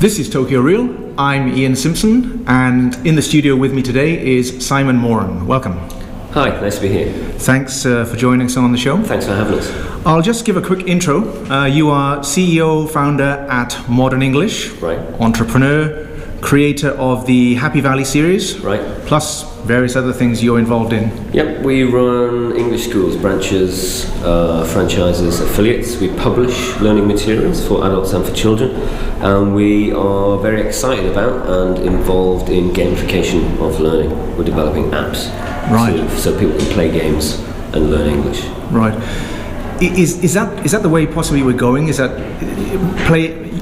This is Tokyo Real. I'm Ian Simpson, and in the studio with me today is Simon Moran. Welcome. Hi, nice to be here. Thanks for joining us on the show. Thanks for having us. I'll just give a quick intro. You are CEO, founder at Modern English, Right. Entrepreneur, creator of the Happy Valley series, Right. plus various other things you're involved in. Yep, we run English schools, branches, franchises, affiliates. We publish learning materials for adults and for children, and we are very excited about and involved in gamification of learning. We're developing apps, Right. so people can play games and learn English. Right. Is that the way possibly we're going? Is that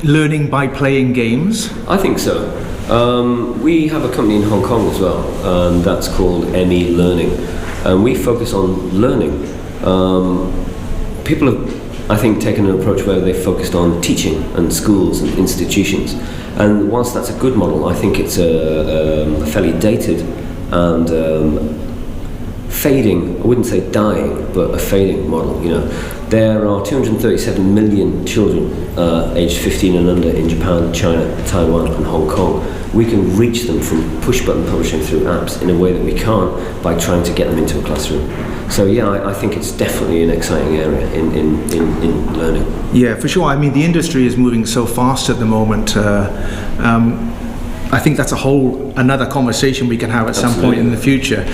learning by playing games? I think so. We have a company in Hong Kong as well, and that's called ME Learning, and we focus on learning. People have, I think, taken an approach where they focused on teaching and schools and institutions, and whilst that's a good model, I think it's a fairly dated and fading, I wouldn't say dying, but a fading model. You know, there are 237 million children aged 15 and under in Japan, China, Taiwan and Hong Kong. We can reach them from push-button publishing through apps in a way that we can't by trying to get them into a classroom. So yeah, I think it's definitely an exciting area in learning. Yeah, for sure. I mean, the industry is moving so fast at the moment. I think that's another conversation we can have at some point in the future.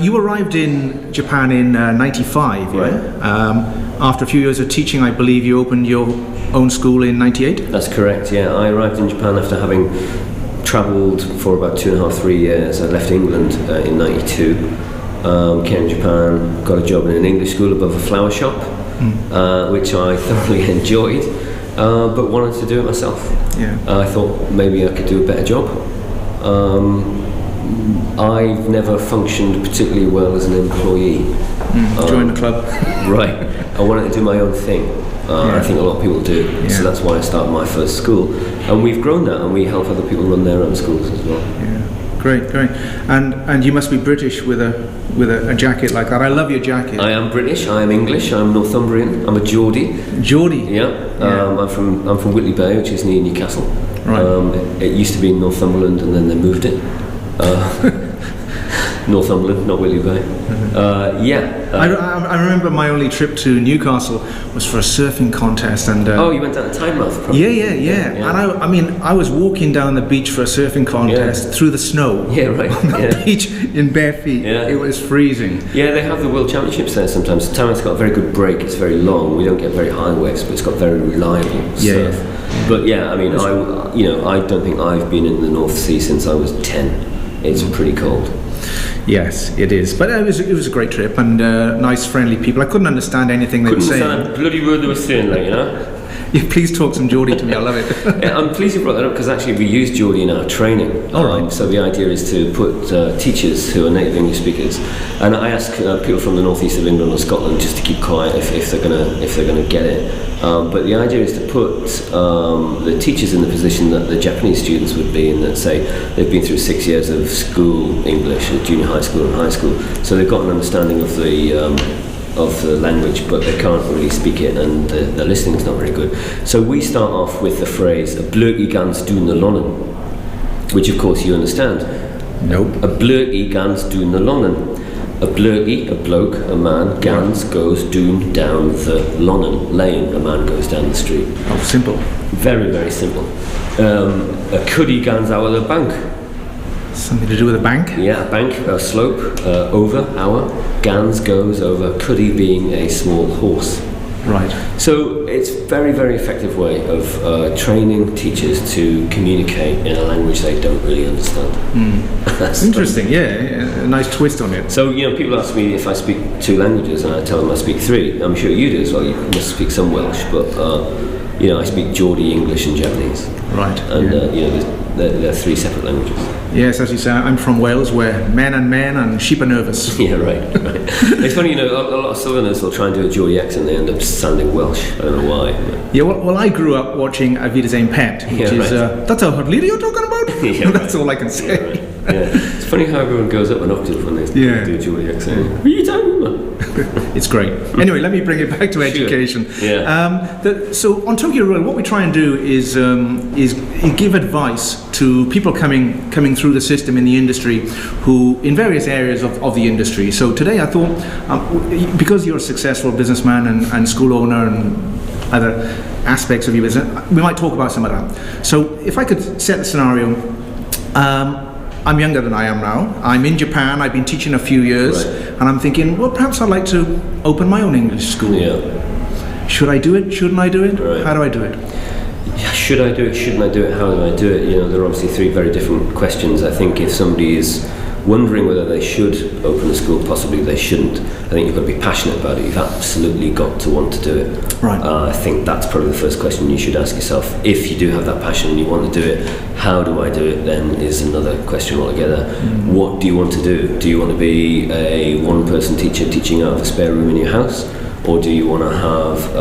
You arrived in Japan in 95, yeah? Right. After a few years of teaching, I believe you opened your own school in 98? That's correct, yeah. I arrived in Japan after having travelled for about 2.5-3 years. I left England in 92, came to Japan, got a job in an English school above a flower shop, which I thoroughly enjoyed. But wanted to do it myself. Yeah. I thought maybe I could do a better job. I've never functioned particularly well as an employee. Join the club. Right. I wanted to do my own thing. I think a lot of people do. Yeah. So that's why I started my first school. And we've grown that, and we help other people run their own schools as well. Yeah. Great. And you must be British with a jacket like that. I love your jacket. I am British. I am English. I'm Northumbrian. I'm a Geordie. Geordie. Yeah. I'm from Whitley Bay, which is near Newcastle. Right. It used to be in Northumberland, and then they moved it. Northumberland, not Whitley Bay. I remember my only trip to Newcastle was for a surfing contest, and oh, you went down to Tynemouth, probably. Yeah. And I was walking down the beach for a surfing contest through the snow. Yeah, right. On the beach in bare feet. Yeah. It was freezing. Yeah, they have the World Championships there sometimes. Tynemouth's got a very good break. It's very long. We don't get very high waves, but it's got very reliable surf. Yeah. But yeah, I mean, I don't think I've been in the North Sea since I was 10. It's pretty cold. Yes, it is. But it was a great trip, and nice, friendly people. I couldn't understand anything they were saying. Couldn't understand a bloody word they were saying, like, you know. Yeah, please talk some Geordie to me. I love it. Yeah, I'm pleased you brought that up, because actually we use Geordie in our training. All right. So the idea is to put teachers who are native English speakers, and I ask people from the northeast of England or Scotland just to keep quiet if they're gonna get it. But the idea is to put the teachers in the position that the Japanese students would be in, that say they've been through 6 years of school English, junior high school and high school, so they've got an understanding of the language, but they can't really speak it, and the listening's not very good. So we start off with the phrase "a blurky gans doen the lonnen," which of course you understand. Nope. A blurky gans doen the lonnen. A blurky, a bloke, a man, gans goes doon down the lonnen lane. A man goes down the street. Oh, simple. Very, very simple. A cuddy gans out of the bank. Something to do with a bank? Yeah, a bank, a slope, over, our. Gans goes over, cuddy being a small horse. Right. So it's a very, very effective way of training teachers to communicate in a language they don't really understand. That's interesting. Yeah, a nice twist on it. So, you know, people ask me if I speak 2 languages, and I tell them I speak 3. I'm sure you do as well. You must speak some Welsh, but you know, I speak Geordie, English and Japanese. Right. And you know, they're 3 separate languages. Yes, as you say, I'm from Wales, where men and sheep are nervous. Yeah, right. It's funny, you know, a lot of Southerners will try and do a Geordie accent, they end up sounding Welsh. I don't know why. Yeah, well, I grew up watching A Vida Zane Pet, which is, that's a hot lady you're talking about? Yeah, that's all I can say. Yeah, right. It's funny how everyone goes up an octave when they do a Geordie accent. What are you talking It's great. Anyway, let me bring it back to education. Yeah. So on Tokyo Road, what we try and do is give advice to people coming through the system in the industry, who in various areas of the industry. So today I thought, because you're a successful businessman and school owner and other aspects of your business, we might talk about some of that. So if I could set the scenario, I'm younger than I am now. I'm in Japan. I've been teaching a few years, and I'm thinking, well, perhaps I'd like to open my own English school. Yeah. Should I do it? Shouldn't I do it? Right. How do I do it? Yeah, should I do it? Shouldn't I do it? How do I do it? There are obviously three very different questions. I think if somebody is wondering whether they should open a school, possibly they shouldn't. I think you've got to be passionate about it. You've absolutely got to want to do it. Right. I think that's probably the first question you should ask yourself. If you do have that passion and you want to do it, how do I do it then is another question altogether. What do you want to do? Do you want to be a one-person teacher teaching out of a spare room in your house? Or do you want to have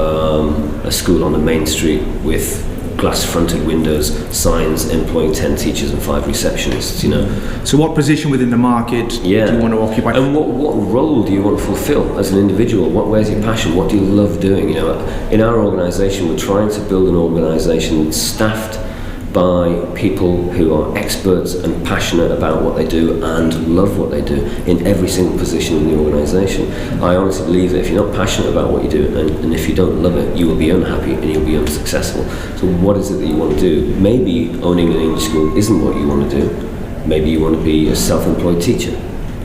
a school on the main street with glass-fronted windows, signs employing 10 teachers and 5 receptionists, So what position within the market do you want to occupy? And what role do you want to fulfill as an individual? Where's your passion? What do you love doing? In our organisation, we're trying to build an organisation staffed by people who are experts and passionate about what they do and love what they do in every single position in the organisation. I honestly believe that if you're not passionate about what you do and if you don't love it, you will be unhappy and you'll be unsuccessful. So what is it that you want to do? Maybe owning an English school isn't what you want to do. Maybe you want to be a self-employed teacher.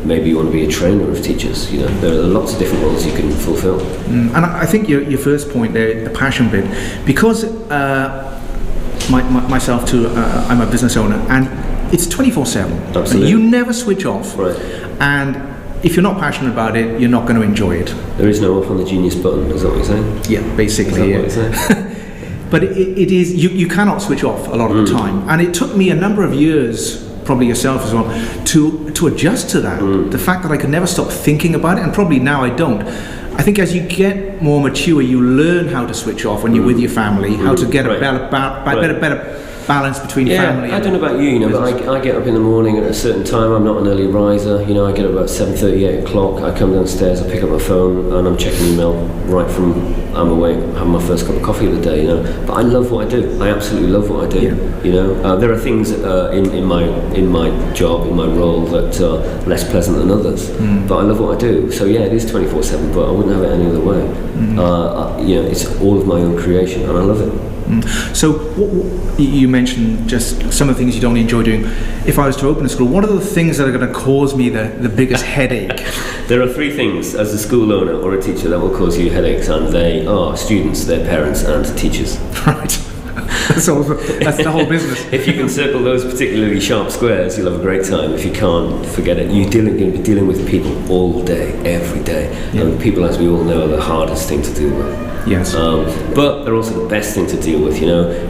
Maybe you want to be a trainer of teachers. There are lots of different roles you can fulfill. And I think your first point there, the passion bit, because myself too, I'm a business owner, and it's 24/7. Absolutely. You never switch off. Right. And if you're not passionate about it, you're not going to enjoy it. There is no off on the genius button, is that what you're saying? Yeah, basically. Is that what you're saying? But it is, you cannot switch off a lot of the time. And it took me a number of years, probably yourself as well, to adjust to that. The fact that I could never stop thinking about it, and probably now I don't. I think as you get more mature, you learn how to switch off when you're with your family, how to get a better balance between family. I don't know about you, but I get up in the morning at a certain time. I'm not an early riser. I get up about 7:30, 8 o'clock. I come downstairs, I pick up my phone, and I'm checking email right from I'm awake, having my first cup of coffee of the day. But I love what I do. I absolutely love what I do. There are things in my job, in my role, that are less pleasant than others. But I love what I do. So yeah, it is 24/7. But I wouldn't have it any other way. It's all of my own creation, and I love it. So you mentioned just some of the things you don't enjoy doing. If I was to open a school, what are the things that are going to cause me the biggest headache? There are 3 things as a school owner or a teacher that will cause you headaches, and they are students, their parents, and teachers. Right. That's the whole business. If you can circle those particularly sharp squares, you'll have a great time. If you can't, forget it. You're going to be dealing with people all day, every day. And people, as we all know, are the hardest thing to deal with. Yes. But they're also the best thing to deal with.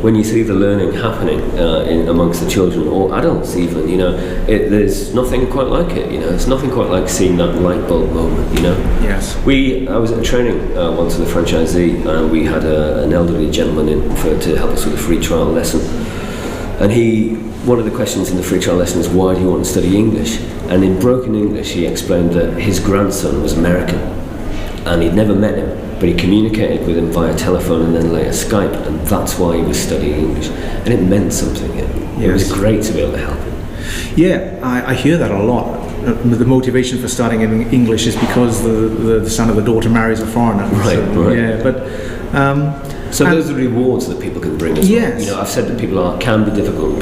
When you see the learning happening amongst the children or adults even, there's nothing quite like it. It's nothing quite like seeing that light bulb moment. Yes. I was at a training once with a franchisee, and we had an elderly gentleman in to help us with a free trial lesson. And one of the questions in the free trial lesson is, why do you want to study English? And in broken English, he explained that his grandson was American, and he'd never met him, but he communicated with him via telephone and then later Skype, and that's why he was studying English. And it meant something. It was great to be able to help him. Yeah, I hear that a lot. The motivation for studying in English is because the son or the daughter marries a foreigner. Right. Yeah, but... So those are the rewards that people can bring as well. Yes. I've said that people can be difficult,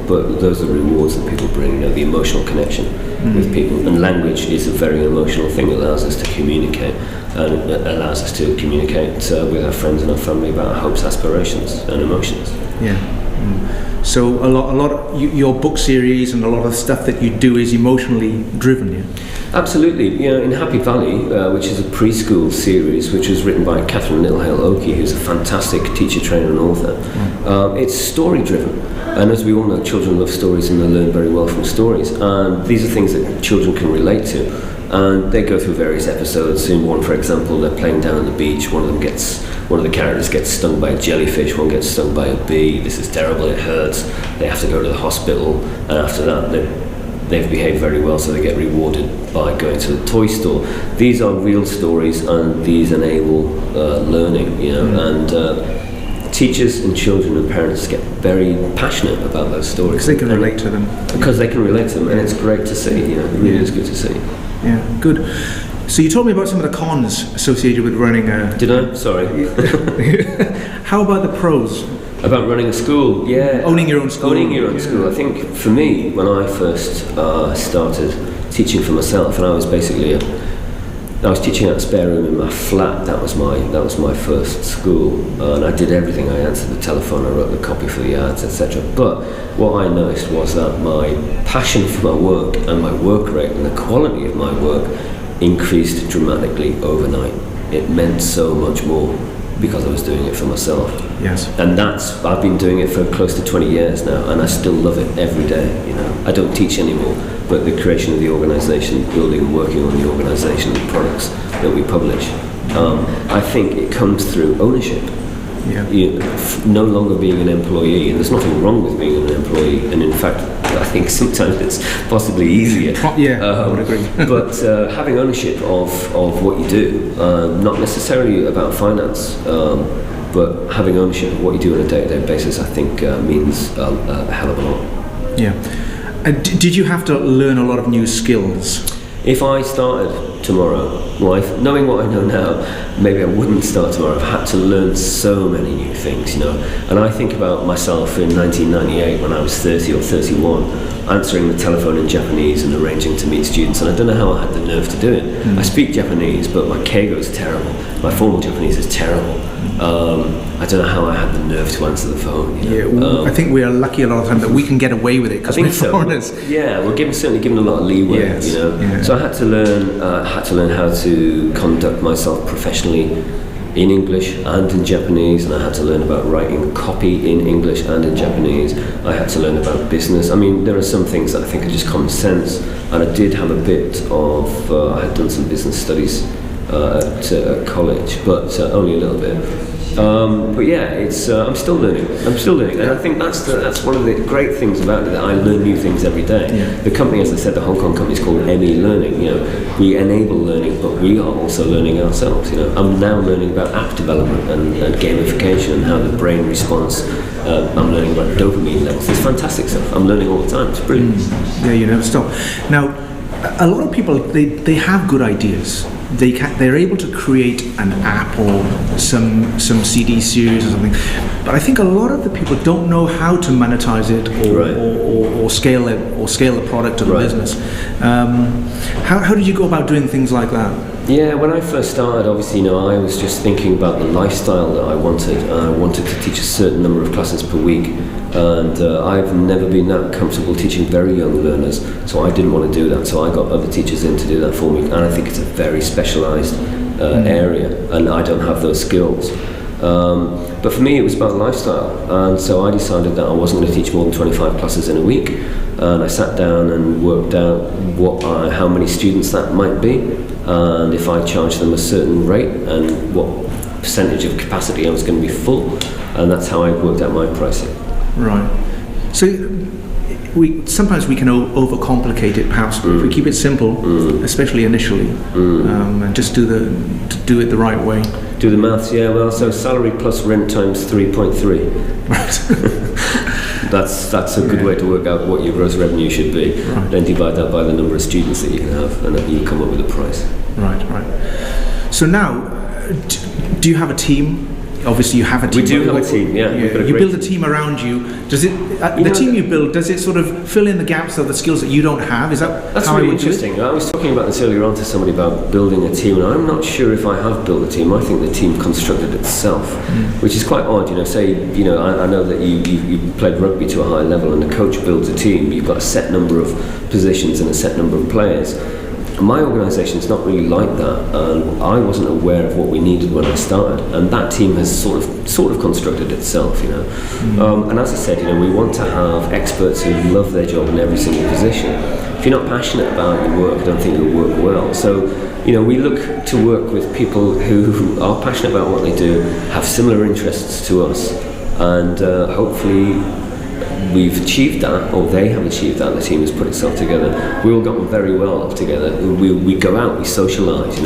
but those are the rewards that people bring, the emotional connection with people. And language is a very emotional thing. It allows us to communicate, and it allows us to communicate with our friends and our family about our hopes, aspirations, and emotions. Yeah. So a lot of your book series and a lot of the stuff that you do is emotionally driven, yeah? Absolutely. In Happy Valley, which is a preschool series, which was written by Catherine Littlehale-Oakey, who's a fantastic teacher, trainer and author, it's story driven. And as we all know, children love stories and they learn very well from stories. And these are things that children can relate to. And they go through various episodes. In one, for example, they're playing down on the beach. One of the characters gets stung by a jellyfish. One gets stung by a bee. This is terrible. It hurts. They have to go to the hospital. And after that, they've behaved very well, so they get rewarded by going to the toy store. These are real stories, and these enable learning, you know, and teachers and children and parents get very passionate about those stories. Because they can relate to them. Because they can relate to them, and it's great to see, you know, it really is good to see. Yeah, good. So you told me about some of the cons associated with running a... Did I? Sorry. How about the pros? About running a school, yeah. Owning your own school. Owning your own school. I think for me, when I first started teaching for myself, and I was teaching out a spare room in my flat. That was my first school, and I did everything. I answered the telephone, I wrote the copy for the ads, etc. But what I noticed was that my passion for my work and my work rate and the quality of my work increased dramatically overnight. It meant so much more because I was doing it for myself. Yes. And I've been doing it for close to 20 years now, and I still love it every day, you know. I don't teach anymore, but the creation of the organisation, building and working on the organisation, the products that we publish, I think it comes through ownership. Yeah. No longer being an employee, and there's nothing wrong with being an employee, and in fact, I think sometimes it's possibly easier. I would agree. But having ownership of what you do, not necessarily about finance, but having ownership of what you do on a day-to-day basis, I think means a hell of a lot. Yeah. Did you have to learn a lot of new skills? If I started tomorrow, knowing what I know now, maybe I wouldn't start tomorrow. I've had to learn so many new things, you know. And I think about myself in 1998 when I was 30 or 31, answering the telephone in Japanese and arranging to meet students. And I don't know how I had the nerve to do it. I speak Japanese, but my keigo is terrible. My formal Japanese is terrible. I don't know how I had the nerve to answer the phone. You know? I think we are lucky a lot of the time that we can get away with it because we're foreigners. Yeah, we're certainly given a lot of leeway. Yes. You know. Yeah. So I had to learn how to conduct myself professionally in English and in Japanese, and I had to learn about writing copy in English and in Japanese. I had to learn about business. I mean, there are some things that I think are just common sense, and I did have a bit of. I had done some business studies at college, but only a little bit. But yeah, it's I'm still learning, and I think that's one of the great things about it, that I learn new things every day. Yeah. The company, as I said, the Hong Kong company is called ME Learning. You know, we enable learning, but we are also learning ourselves. You know, I'm now learning about app development and gamification and how the brain responds. I'm learning about dopamine levels. It's fantastic stuff. I'm learning all the time. It's brilliant. Yeah, you never stop. Now, a lot of people they have good ideas. They're able to create an app or some CD series or something, but I think a lot of the people don't know how to monetize it or scale it or scale the product or the business. How did you go about doing things like that? Yeah, when I first started, obviously, you know, I was just thinking about the lifestyle that I wanted. I wanted to teach a certain number of classes per week, and I've never been that comfortable teaching very young learners, so I didn't want to do that. So I got other teachers in to do that for me, and I think it's a very specialised area, and I don't have those skills. But for me, it was about lifestyle, and so I decided that I wasn't going to teach more than 25 classes in a week, and I sat down and worked out how many students that might be, and if I charged them a certain rate and what percentage of capacity I was going to be full, and that's how I worked out my pricing. Right. So sometimes we can overcomplicate it. Perhaps if we keep it simple, especially initially, and just do it the right way. Do the maths, yeah. Well, so salary plus rent times 3.3. Right. That's a good way to work out what your gross revenue should be. Right. Then divide that by the number of students that you can have, and then you come up with a price. Right. So now, do you have a team? Obviously, you have a team. We do have a team. Yeah. You build a team around you. Does it? The team you build, does it sort of fill in the gaps of the skills that you don't have? Is that That's how really I would interesting. do it? I was talking about this earlier on to somebody about building a team, and I'm not sure if I have built a team. I think the team constructed itself, which is quite odd. You know, say, you know, I know that you played rugby to a high level, and the coach builds a team. You've got a set number of positions and a set number of players. My organisation's not really like that, and I wasn't aware of what we needed when I started, and that team has sort of constructed itself, you know. And as I said, you know, we want to have experts who love their job in every single position. If you're not passionate about your work, I don't think you'll work well. So, you know, we look to work with people who are passionate about what they do, have similar interests to us, and hopefully we've achieved that, or they have achieved that, the team has put itself together. We all got on very well together. We go out, we socialise,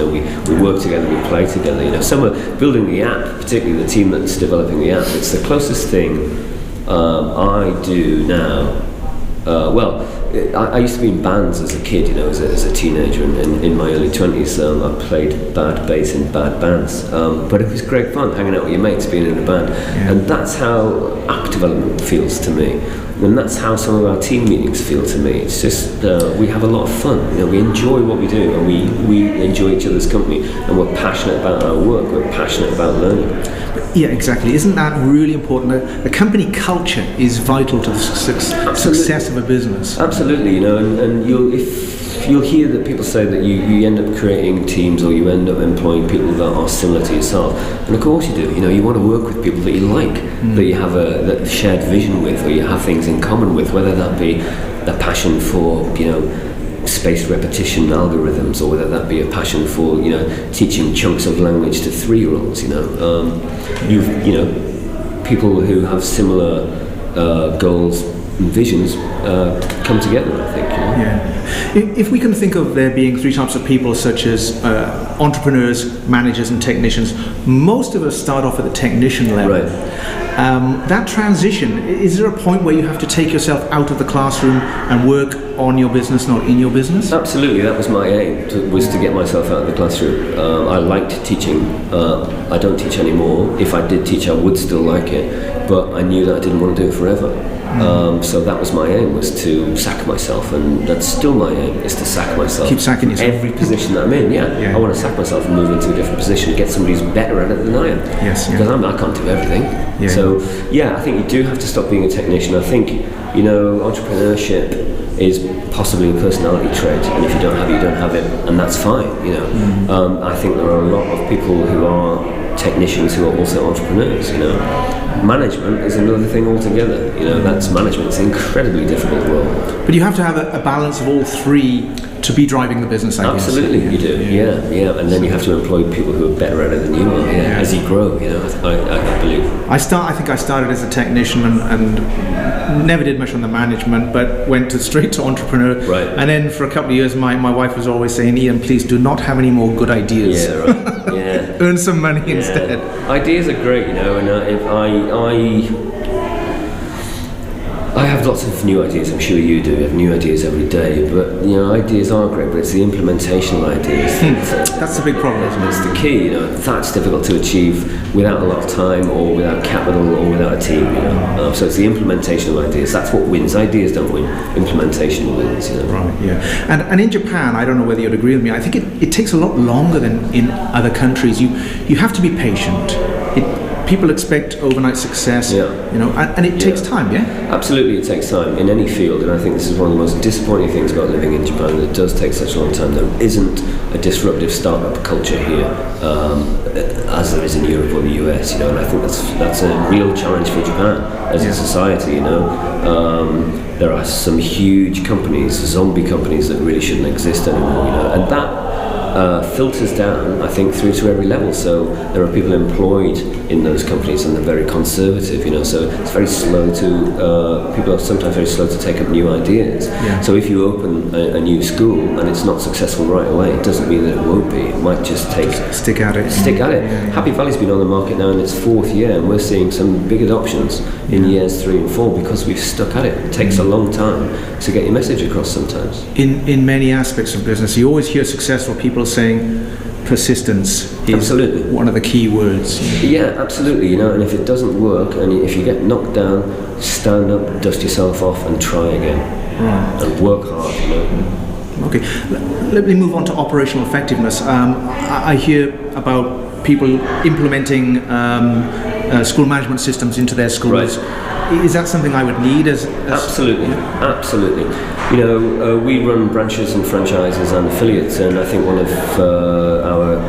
we work together, we play together. Some are building the app, particularly the team that's developing the app. It's the closest thing I do now. I used to be in bands as a kid, as a teenager, and in my early 20s I played bad bass in bad bands. But it was great fun hanging out with your mates, being in a band. Yeah. And that's how app development feels to me. And that's how some of our team meetings feel to me. It's just, we have a lot of fun. We enjoy what we do, and we enjoy each other's company, and we're passionate about our work, we're passionate about learning. Yeah, exactly. Isn't that really important? The company culture is vital to the success of a business. Absolutely, and you'll hear that people say that you end up creating teams, or you end up employing people that are similar to yourself. And of course you do. You want to work with people that you like, that you have a shared vision with, or you have things in common with, whether that be a passion for, spaced repetition algorithms, or whether that be a passion for teaching chunks of language to 3-year-olds. People who have similar goals and visions come together, I think. Yeah. If we can think of there being 3 types of people, such as entrepreneurs, managers, and technicians, most of us start off at the technician level. Right. That transition, is there a point where you have to take yourself out of the classroom and work on your business, not in your business? Absolutely, that was my aim, was to get myself out of the classroom. I liked teaching. I don't teach anymore. If I did teach, I would still like it, but I knew that I didn't want to do it forever. So that was my aim, was to sack myself, and that's still my aim, is to sack myself. Keep sacking yourself. Every position that I'm in, I want to sack myself and move into a different position, get somebody who's better at it than I am. Yes, because I can't do everything. Yeah. So I think you do have to stop being a technician. I think, entrepreneurship is possibly a personality trait, and if you don't have it, you don't have it, and that's fine. I think there are a lot of people who are technicians who are also entrepreneurs. Management is another thing altogether. That's management. It's an incredibly difficult role. But you have to have a balance of all 3 to be driving the business, I guess. Absolutely, you do. Yeah. And then you have to employ people who are better at it than you are. As you grow. I believe. I think I started as a technician and never did much on the management, but went straight to entrepreneur. Right. And then for a couple of years, my wife was always saying, "Ian, please do not have any more good ideas. Yeah, right. Yeah. Earn some money instead." Ideas are great, and I have lots of new ideas. I'm sure you do. You have new ideas every day, but ideas are great. But it's the implementation of ideas. That's the big problem, isn't it? It's the key. That's difficult to achieve without a lot of time, or without capital, or without a team. So it's the implementation of ideas. That's what wins. Ideas don't win. Implementation wins. Right. Yeah. And in Japan, I don't know whether you'd agree with me. I think it takes a lot longer than in other countries. You have to be patient. People expect overnight success, and it takes time, Absolutely, it takes time in any field, and I think this is one of the most disappointing things about living in Japan, that it does take such a long time. There isn't a disruptive startup culture here, as there is in Europe or the US, and I think that's a real challenge for Japan as a society, There are some huge companies, zombie companies, that really shouldn't exist anymore, and that filters down, I think, through to every level. So there are people employed in those companies, and they're very conservative, so it's very slow to, people are sometimes very slow to take up new ideas. So if you open a new school and it's not successful right away, it doesn't mean that it won't be. It might just take... Stick at it. Happy Valley's been on the market now in its 4th year, and we're seeing some big adoptions in years 3 and 4 because we've stuck at it. It takes a long time to get your message across sometimes. In many aspects of business, you always hear successful people saying persistence is one of the key words. Yeah, absolutely. And if it doesn't work, and if you get knocked down, stand up, dust yourself off, and try again. Right. And work hard. Okay, let me move on to operational effectiveness. I hear about people implementing school management systems into their schools. Right. Is that something I would need? Absolutely. We run branches and franchises and affiliates, and I think one of our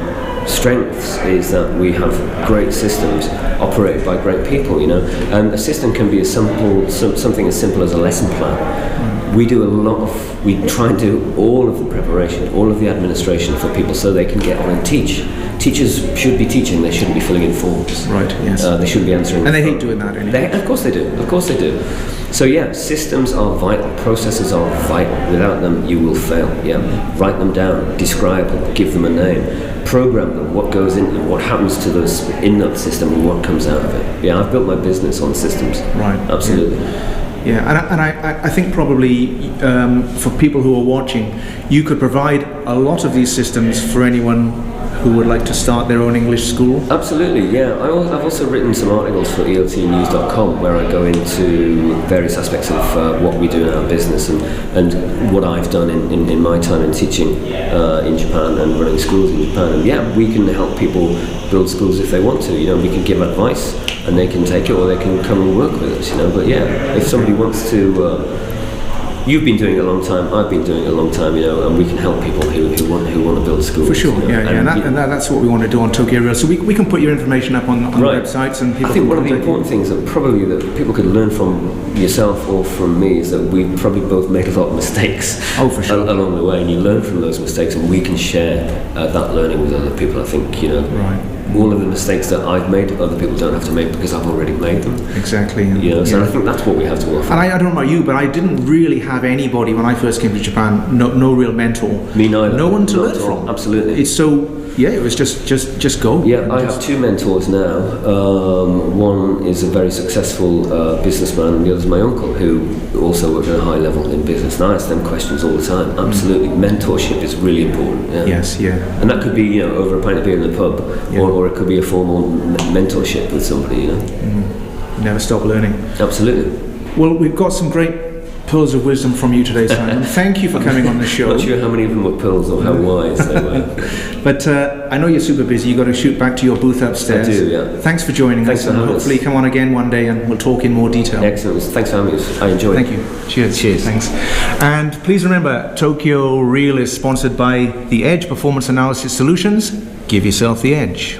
strengths is that we have great systems operated by great people. And a system can be something as simple as a lesson plan. we try and do all of the preparation, all of the administration for people so they can get on and teach. Teachers should be teaching, they shouldn't be filling in forms. Right, yes. They shouldn't be answering. And they hate doing that anyway. Of course they do. So yeah, systems are vital, processes are vital. Without them, you will fail. Yeah, write them down, describe them, give them a name, program them. What goes in them, what happens to those in that system, and what comes out of it. Yeah, I've built my business on systems. Right. Absolutely. Yeah, and I think probably for people who are watching, you could provide a lot of these systems for anyone who would like to start their own English school. Absolutely, yeah. I've also written some articles for eltnews.com where I go into various aspects of what we do in our business and what I've done in my time in teaching in Japan and running schools in Japan. And yeah, we can help people build schools if they want to. You know, we can give advice and they can take it, or they can come and work with us. You know, but yeah, if somebody wants to. You've been doing it a long time, I've been doing it a long time, you know, and we can help people who want to build schools. For sure, you know, and that's what we want to do on Tokyo Rail. So we can put your information up on right. the websites, and people. I think one of the important things that probably that people could learn from yourself or from me is that we probably both made a lot of mistakes. Oh, for sure. Along the way, and you learn from those mistakes, and we can share that learning with other people. I think, you know. Right. All of the mistakes that I've made, other people don't have to make because I've already made them. Exactly. You know, so I think that's what we have to offer. And I don't know about you, but I didn't really have anybody when I first came to Japan. No real mentor. Me neither. No one to learn from. Absolutely. It's so. Yeah, it was just go. Yeah, I have two mentors now. One is a very successful businessman, and the other is my uncle, who also works at a high level in business. And I ask them questions all the time. Absolutely, mentorship is really important. Yeah. Yes, yeah. And that could be, you know, over a pint of beer in the pub, or it could be a formal mentorship with somebody. You know, Never stop learning. Absolutely. Well, we've got some great pearls of wisdom from you today, Simon. Thank you for coming on the show. Not sure how many of them were pearls or how wise they were. But I know you're super busy. You've got to shoot back to your booth upstairs. I do, yeah. Thanks for joining us. For having hopefully us. come on again one day and we'll talk in more detail. Excellent. Thanks for having us. I enjoyed it. Thank you. Cheers. Thanks. And please remember, Tokyo Reel is sponsored by The Edge Performance Analysis Solutions. Give yourself the edge.